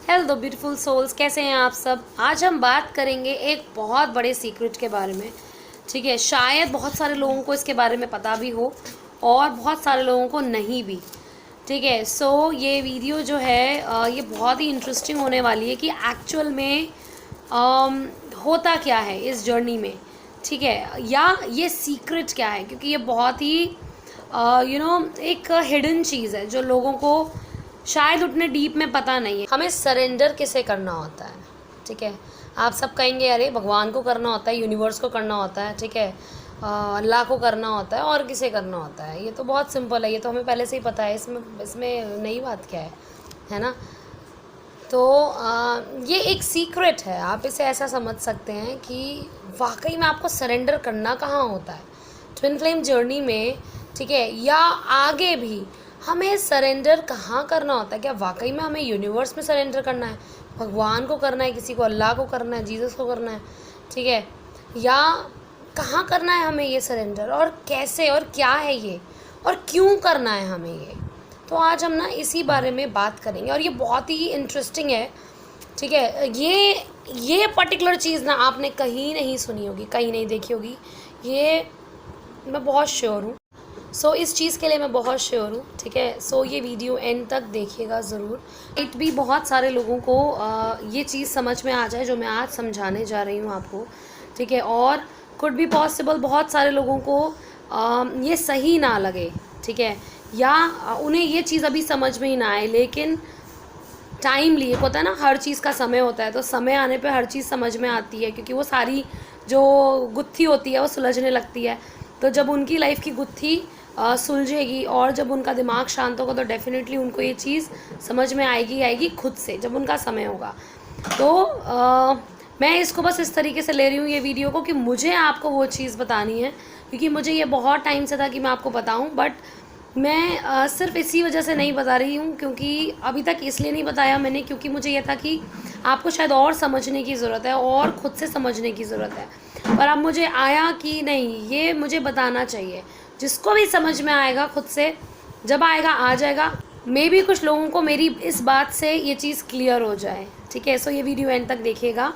Hello beautiful souls, कैसे हैं आप सब। आज हम बात करेंगे एक बहुत बड़े सीक्रेट के बारे में। ठीक है, शायद बहुत सारे लोगों को इसके बारे में पता भी हो और बहुत सारे लोगों को नहीं भी। ठीक है, सो ये वीडियो जो है ये बहुत ही इंटरेस्टिंग होने वाली है कि एक्चुअल में होता क्या है इस जर्नी में। ठीक है, या ये सीक्रेट क्या है, क्योंकि ये बहुत ही एक हिडन चीज़ है जो लोगों को शायद उतने डीप में पता नहीं है। हमें सरेंडर किसे करना होता है। ठीक है, आप सब कहेंगे अरे भगवान को करना होता है, यूनिवर्स को करना होता है, ठीक है, अल्लाह को करना होता है, और किसे करना होता है। ये तो बहुत सिंपल है, ये तो हमें पहले से ही पता है, इसमें नई बात क्या है ना। तो ये एक सीक्रेट है, आप इसे ऐसा समझ सकते हैं कि वाकई में आपको सरेंडर करना कहाँ होता है ट्विन फ्लेम जर्नी में। ठीक है, या आगे भी हमें सरेंडर कहाँ करना होता है। क्या वाकई में हमें यूनिवर्स में सरेंडर करना है, भगवान को करना है, किसी को अल्लाह को करना है, जीसस को करना है, ठीक है, या कहाँ करना है हमें ये सरेंडर, और कैसे और क्या है ये, और क्यों करना है हमें ये। तो आज हम ना इसी बारे में बात करेंगे और ये बहुत ही इंटरेस्टिंग है। ठीक है, ये पर्टिकुलर चीज़ ना आपने कहीं नहीं सुनी होगी, कहीं नहीं देखी होगी, ये मैं बहुत श्योर हूँ। सो इस चीज़ के लिए मैं बहुत श्योर हूँ। ठीक है, सो ये वीडियो एंड तक देखिएगा ज़रूर। इट भी बहुत सारे लोगों को ये चीज़ समझ में आ जाए जो मैं आज समझाने जा रही हूँ आपको। ठीक है, और कुड भी पॉसिबल बहुत सारे लोगों को ये सही ना लगे। ठीक है, या उन्हें ये चीज़ अभी समझ में ही ना आए, लेकिन टाइम लिए होता है ना, हर चीज़ का समय होता है, तो समय आने पे हर चीज़ समझ में आती है, क्योंकि वो सारी जो गुत्थी होती है वो सुलझने लगती है। तो जब उनकी लाइफ की गुत्थी सुलझेगी और जब उनका दिमाग शांत होगा तो डेफिनेटली उनको ये चीज़ समझ में आएगी खुद से, जब उनका समय होगा। तो मैं इसको बस इस तरीके से ले रही हूँ ये वीडियो को कि मुझे आपको वो चीज़ बतानी है, क्योंकि मुझे ये बहुत टाइम से था कि मैं आपको बताऊँ, बट मैं सिर्फ इसी वजह से नहीं बता रही हूँ, क्योंकि अभी तक इसलिए नहीं बताया मैंने क्योंकि मुझे ये था कि आपको शायद और समझने की ज़रूरत है और ख़ुद से समझने की ज़रूरत है। पर अब मुझे आया कि नहीं, ये मुझे बताना चाहिए। जिसको भी समझ में आएगा खुद से, जब आएगा आ जाएगा। मे भी कुछ लोगों को मेरी इस बात से ये चीज़ क्लियर हो जाए। ठीक है, सो ये वीडियो एंड तक देखिएगा।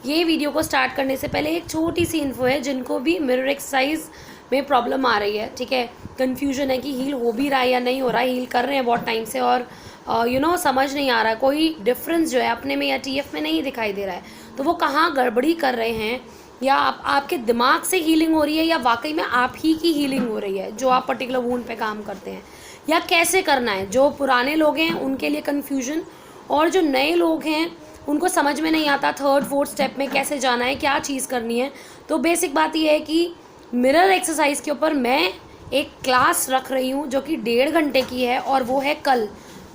ये वीडियो को स्टार्ट करने से पहले एक छोटी सी इन्फो है, जिनको भी मिरर एक्सरसाइज में प्रॉब्लम आ रही है, ठीक है, कन्फ्यूजन है कि हील हो भी रहा है या नहीं हो रहा है, हील कर रहे हैं बहुत टाइम से और समझ नहीं आ रहा है, कोई डिफरेंस जो है अपने में या टीएफ में नहीं दिखाई दे रहा है, तो वो कहाँ गड़बड़ी कर रहे हैं, या आपके दिमाग से हीलिंग हो रही है या वाकई में आप ही की हीलिंग हो रही है जो आप पर्टिकुलर वूंड पे काम करते हैं, या कैसे करना है। जो पुराने लोग हैं उनके लिए कन्फ्यूजन, और जो नए लोग हैं उनको समझ में नहीं आता थर्ड फोर्थ स्टेप में कैसे जाना है, क्या चीज़ करनी है। तो बेसिक बात यह है कि मिरर एक्सरसाइज के ऊपर मैं एक क्लास रख रही हूँ जो कि 1.5 घंटे की है, और वो है कल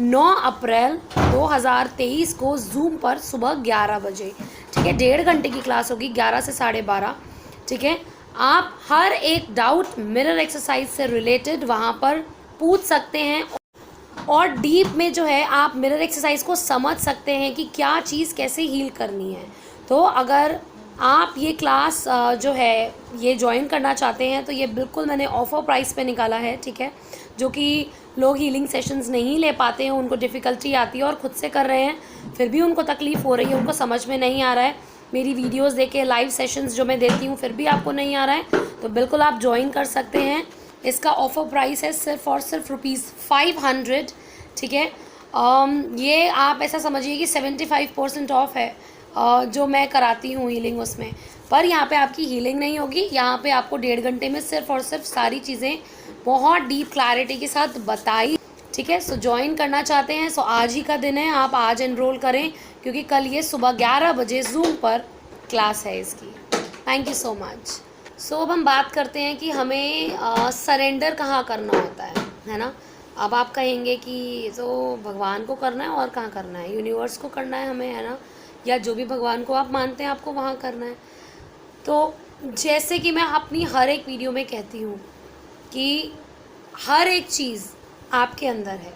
9 अप्रैल 2023 को जूम पर सुबह 11 बजे। ठीक है, 1.5 घंटे की क्लास होगी, 11 से 12:30। ठीक है, आप हर एक डाउट मिरर एक्सरसाइज से रिलेटेड वहाँ पर पूछ सकते हैं, और डीप में जो है आप मिरर एक्सरसाइज को समझ सकते हैं कि क्या चीज़ कैसे हील करनी है। तो अगर आप ये क्लास जो है ये ज्वाइन करना चाहते हैं तो ये बिल्कुल मैंने ऑफर प्राइस पे निकाला है। ठीक है, जो कि लोग हीलिंग सेशंस नहीं ले पाते हैं, उनको डिफ़िकल्टी आती है और ख़ुद से कर रहे हैं फिर भी उनको तकलीफ़ हो रही है, उनको समझ में नहीं आ रहा है, मेरी वीडियोस देखे, लाइव सेशंस जो मैं देती हूँ फिर भी आपको नहीं आ रहा है, तो बिल्कुल आप ज्वाइन कर सकते हैं। इसका ऑफर प्राइस है सिर्फ और सिर्फ ₹500। ठीक है, ये आप ऐसा समझिए कि 75% ऑफ है जो मैं कराती हूँ हीलिंग उसमें। पर यहाँ पे आपकी हीलिंग नहीं होगी, यहाँ पे आपको 1.5 घंटे में सिर्फ और सिर्फ सारी चीज़ें बहुत डीप क्लैरिटी के साथ बताई। ठीक है, सो ज्वाइन करना चाहते हैं सो आज ही का दिन है, आप आज एनरोल करें, क्योंकि कल ये सुबह 11 बजे जूम पर क्लास है इसकी। Thank you so much. So अब हम बात करते हैं कि हमें सरेंडर कहाँ करना होता है ना। अब आप कहेंगे कि तो भगवान को करना है और कहाँ करना है, यूनिवर्स को करना है हमें, है ना, या जो भी भगवान को आप मानते हैं आपको वहाँ करना है। तो जैसे कि मैं अपनी हर एक वीडियो में कहती हूँ कि हर एक चीज़ आपके अंदर है,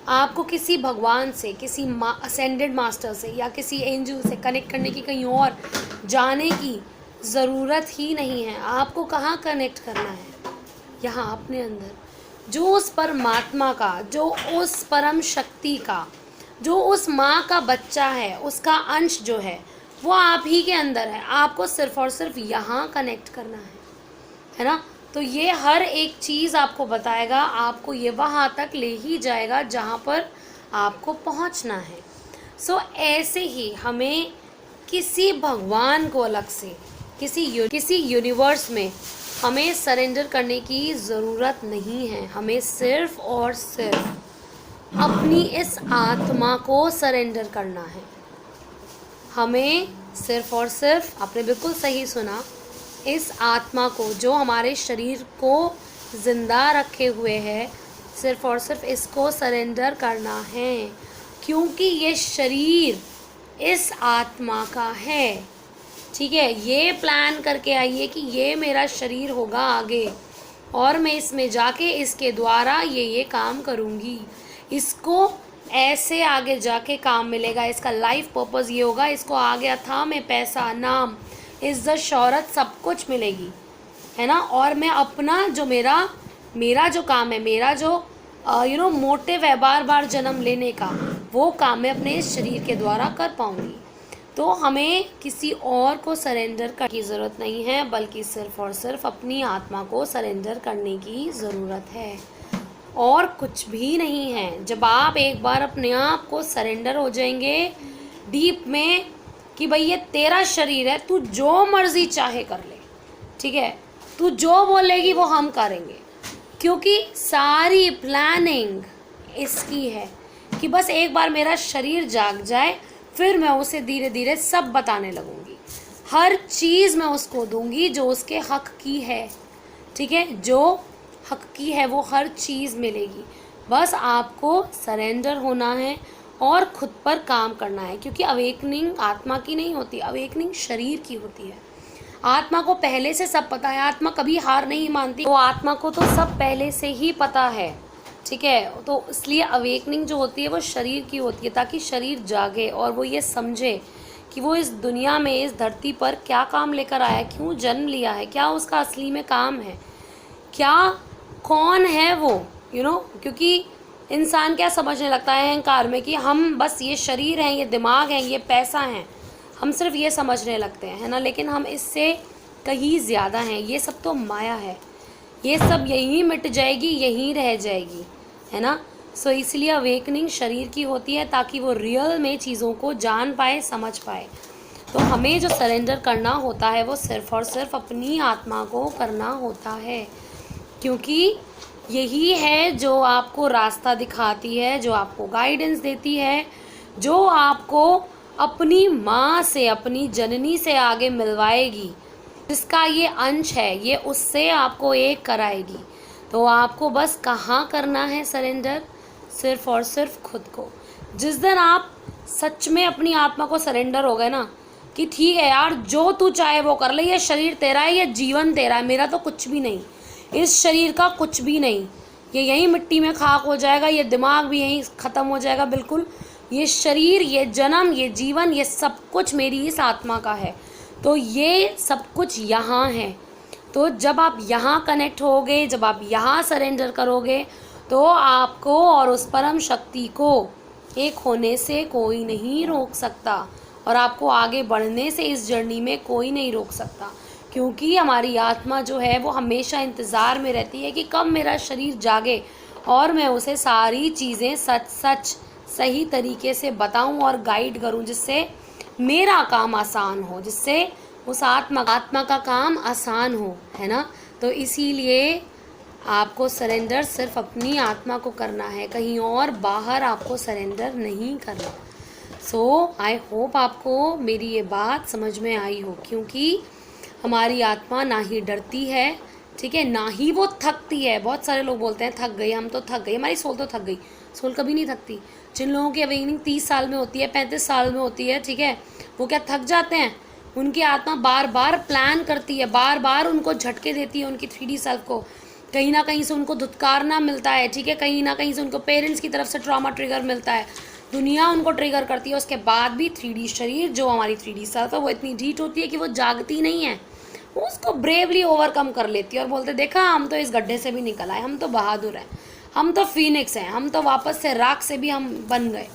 आपको किसी भगवान से, किसी असेंडेड मास्टर से या किसी एंजल से कनेक्ट करने की, कहीं और जाने की ज़रूरत ही नहीं है। आपको कहाँ कनेक्ट करना है, यहाँ अपने अंदर, जो उस परमात्मा का, जो उस परम शक्ति का जो उस माँ का बच्चा है, उसका अंश जो है वो आप ही के अंदर है। आपको सिर्फ और सिर्फ यहाँ कनेक्ट करना है ना। तो ये हर एक चीज़ आपको बताएगा, आपको ये वहाँ तक ले ही जाएगा जहाँ पर आपको पहुँचना है। सो ऐसे ही हमें किसी भगवान को अलग से, किसी यूनिवर्स में हमें सरेंडर करने की ज़रूरत नहीं है। हमें सिर्फ और सिर्फ अपनी इस आत्मा को सरेंडर करना है। हमें सिर्फ और सिर्फ, आपने बिल्कुल सही सुना, इस आत्मा को जो हमारे शरीर को ज़िंदा रखे हुए है, सिर्फ और सिर्फ इसको सरेंडर करना है। क्योंकि ये शरीर इस आत्मा का है, ठीक है। ये प्लान करके आइए कि ये मेरा शरीर होगा आगे, और मैं इसमें जाके इसके द्वारा ये काम करूँगी, इसको ऐसे आगे जाके काम मिलेगा, इसका लाइफ पर्पस ये होगा, इसको आगे अथाह में पैसा, नाम, इज्जत, शोहरत सब कुछ मिलेगी, है ना। और मैं अपना जो मेरा जो काम है, मेरा जो मोटिव है बार बार जन्म लेने का, वो काम मैं अपने इस शरीर के द्वारा कर पाऊँगी। तो हमें किसी और को सरेंडर करने की ज़रूरत नहीं है, बल्कि सिर्फ और सिर्फ अपनी आत्मा को सरेंडर करने की ज़रूरत है, और कुछ भी नहीं है। जब आप एक बार अपने आप को सरेंडर हो जाएंगे डीप में कि भाई ये तेरा शरीर है, तू जो मर्जी चाहे कर ले, ठीक है, तू जो बोलेगी वो हम करेंगे, क्योंकि सारी प्लानिंग इसकी है कि बस एक बार मेरा शरीर जाग जाए, फिर मैं उसे धीरे धीरे सब बताने लगूंगी। हर चीज़ मैं उसको दूंगी जो उसके हक की है, ठीक है, जो हक की है वो हर चीज़ मिलेगी। बस आपको सरेंडर होना है और खुद पर काम करना है, क्योंकि अवेकनिंग आत्मा की नहीं होती, अवेकनिंग शरीर की होती है। आत्मा को पहले से सब पता है, आत्मा कभी हार नहीं मानती, तो आत्मा को तो सब पहले से ही पता है, ठीक है। तो इसलिए अवेकनिंग जो होती है वो शरीर की होती है, ताकि शरीर जागे और वो ये समझे कि वो इस दुनिया में, इस धरती पर क्या काम लेकर आया है, क्यों जन्म लिया है, क्या उसका असली में काम है, क्या कौन है वो, क्योंकि इंसान क्या समझने लगता है अहंकार में कि हम बस ये शरीर हैं, ये दिमाग है, ये पैसा है, हम सिर्फ ये समझने लगते हैं, है ना। लेकिन हम इससे कहीं ज़्यादा हैं। ये सब तो माया है, ये सब यहीं मिट जाएगी, यहीं रह जाएगी, है ना। सो इसलिए अवेकनिंग शरीर की होती है, ताकि वो रियल में चीज़ों को जान पाए, समझ पाए। तो हमें जो सरेंडर करना होता है वो सिर्फ और सिर्फ अपनी आत्मा को करना होता है, क्योंकि यही है जो आपको रास्ता दिखाती है, जो आपको गाइडेंस देती है, जो आपको अपनी माँ से, अपनी जननी से आगे मिलवाएगी, जिसका ये अंश है, ये उससे आपको एक कराएगी। तो आपको बस कहाँ करना है सरेंडर? सिर्फ और सिर्फ खुद को। जिस दिन आप सच में अपनी आत्मा को सरेंडर हो गए ना, कि ठीक है यार, जो तू चाहे वो कर ले, ये शरीर तेरा है, ये जीवन तेरा है, मेरा तो कुछ भी नहीं, इस शरीर का कुछ भी नहीं, ये यहीं मिट्टी में खाक हो जाएगा, ये दिमाग भी यहीं ख़त्म हो जाएगा बिल्कुल, ये शरीर, ये जन्म, ये जीवन, ये सब कुछ मेरी इस आत्मा का है। तो ये सब कुछ यहाँ है। तो जब आप यहाँ कनेक्ट होगे, जब आप यहाँ सरेंडर करोगे, तो आपको और उस परम शक्ति को एक होने से कोई नहीं रोक सकता, और आपको आगे बढ़ने से इस जर्नी में कोई नहीं रोक सकता। क्योंकि हमारी आत्मा जो है वो हमेशा इंतज़ार में रहती है कि कब मेरा शरीर जागे और मैं उसे सारी चीज़ें सच सच सही तरीके से बताऊं और गाइड करूं, जिससे मेरा काम आसान हो, जिससे उस आत्मा का काम आसान हो, है ना। तो इसीलिए आपको सरेंडर सिर्फ अपनी आत्मा को करना है, कहीं और बाहर आपको सरेंडर नहीं करना। सो आई होप आपको मेरी ये बात समझ में आई हो, क्योंकि हमारी आत्मा ना ही डरती है, ठीक है, ना ही वो थकती है। बहुत सारे लोग बोलते हैं थक गई, हम तो थक गई, हमारी सोल तो थक गई। सोल कभी नहीं थकती। जिन लोगों की अवेकनिंग 30 साल में होती है, 35 साल में होती है, ठीक है, वो क्या थक जाते हैं? उनकी आत्मा बार बार प्लान करती है, बार बार उनको झटके देती है, उनकी 3D सेल्फ को। कहीं ना कहीं से उनको धुतकारना मिलता है, ठीक है, कहीं ना कहीं से उनको पेरेंट्स की तरफ से ट्रॉमा ट्रिगर मिलता है, दुनिया उनको ट्रिगर करती है। उसके बाद भी 3D शरीर, जो हमारी 3D सेल्फ है, वो इतनी ढीठ होती है कि वो जागती नहीं है, वो उसको ब्रेवली ओवरकम कर लेती है और बोलते देखा, हम तो इस गड्ढे से भी निकल आए, हम तो बहादुर हैं, हम तो फीनिक्स हैं, हम तो वापस से राख से भी हम बन गए।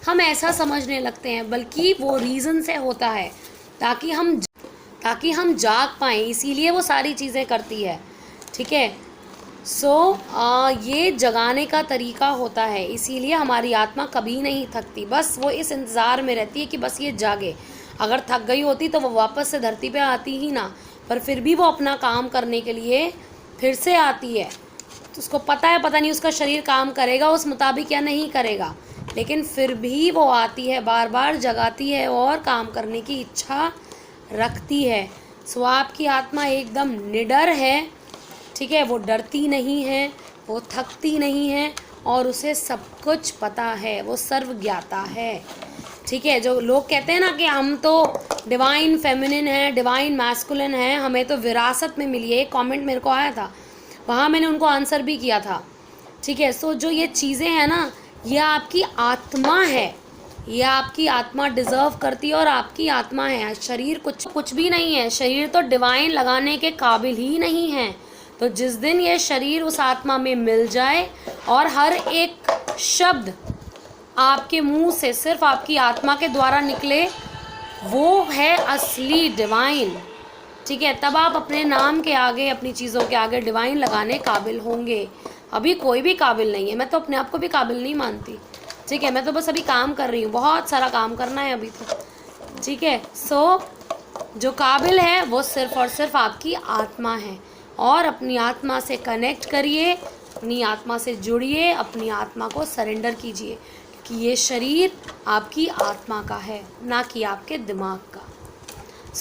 हम ऐसा समझने लगते हैं, बल्कि वो रीज़न से होता है ताकि हम जाग पाएँ, इसीलिए वो सारी चीज़ें करती है। ठीक है, ये जगाने का तरीका होता है, इसीलिए हमारी आत्मा कभी नहीं थकती, बस वो इस इंतज़ार में रहती है कि बस ये जागे। अगर थक गई होती तो वो वापस से धरती पे आती ही ना, पर फिर भी वो अपना काम करने के लिए फिर से आती है। तो उसको पता नहीं उसका शरीर काम करेगा उस मुताबिक या नहीं करेगा, लेकिन फिर भी वो आती है, बार बार जगाती है और काम करने की इच्छा रखती है। आपकी आत्मा एकदम निडर है। ठीक है, वो डरती नहीं है, वो थकती नहीं है, और उसे सब कुछ पता है, वो सर्वज्ञाता है। ठीक है, जो लोग कहते हैं ना कि हम तो डिवाइन फेमिनिन हैं, डिवाइन मैस्कुलिन हैं, हमें तो विरासत में मिली है, एक कमेंट मेरे को आया था, वहाँ मैंने उनको आंसर भी किया था। ठीक है, जो ये चीज़ें हैं ना, ये आपकी आत्मा है, ये आपकी आत्मा डिज़र्व करती है और आपकी आत्मा है। शरीर कुछ भी नहीं है, शरीर तो डिवाइन लगाने के काबिल ही नहीं है। तो जिस दिन ये शरीर उस आत्मा में मिल जाए और हर एक शब्द आपके मुंह से सिर्फ आपकी आत्मा के द्वारा निकले, वो है असली डिवाइन। ठीक है, तब आप अपने नाम के आगे, अपनी चीज़ों के आगे डिवाइन लगाने काबिल होंगे। अभी कोई भी काबिल नहीं है, मैं तो अपने आप को भी काबिल नहीं मानती। ठीक है, मैं तो बस अभी काम कर रही हूँ, बहुत सारा काम करना है अभी तो। ठीक है, जो काबिल है वो सिर्फ और सिर्फ आपकी आत्मा है, और अपनी आत्मा से कनेक्ट करिए, अपनी आत्मा से जुड़िए, अपनी आत्मा को सरेंडर कीजिए, क्योंकि ये शरीर आपकी आत्मा का है, ना कि आपके दिमाग का।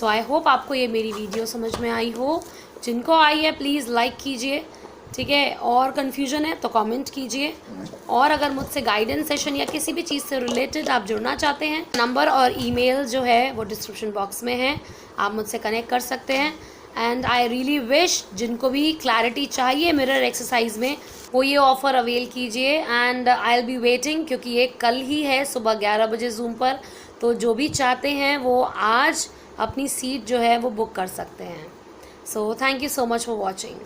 आई होप आपको ये मेरी वीडियो समझ में आई हो। जिनको आई है प्लीज़ लाइक कीजिए। ठीक है, और कन्फ्यूजन है तो कमेंट कीजिए, और अगर मुझसे गाइडेंस सेशन या किसी भी चीज़ से रिलेटेड आप जुड़ना चाहते हैं, नंबर और ईमेल जो है वो डिस्क्रिप्शन बॉक्स में है, आप मुझसे कनेक्ट कर सकते हैं। एंड आई रियली विश जिनको भी क्लैरिटी चाहिए मिरर एक्सरसाइज में, वो ये ऑफ़र अवेल कीजिए, and I will be waiting, क्योंकि ये कल ही है सुबह 11 बजे जूम पर। तो जो भी चाहते हैं वो आज अपनी सीट जो है वो बुक कर सकते हैं। So thank you so much for watching.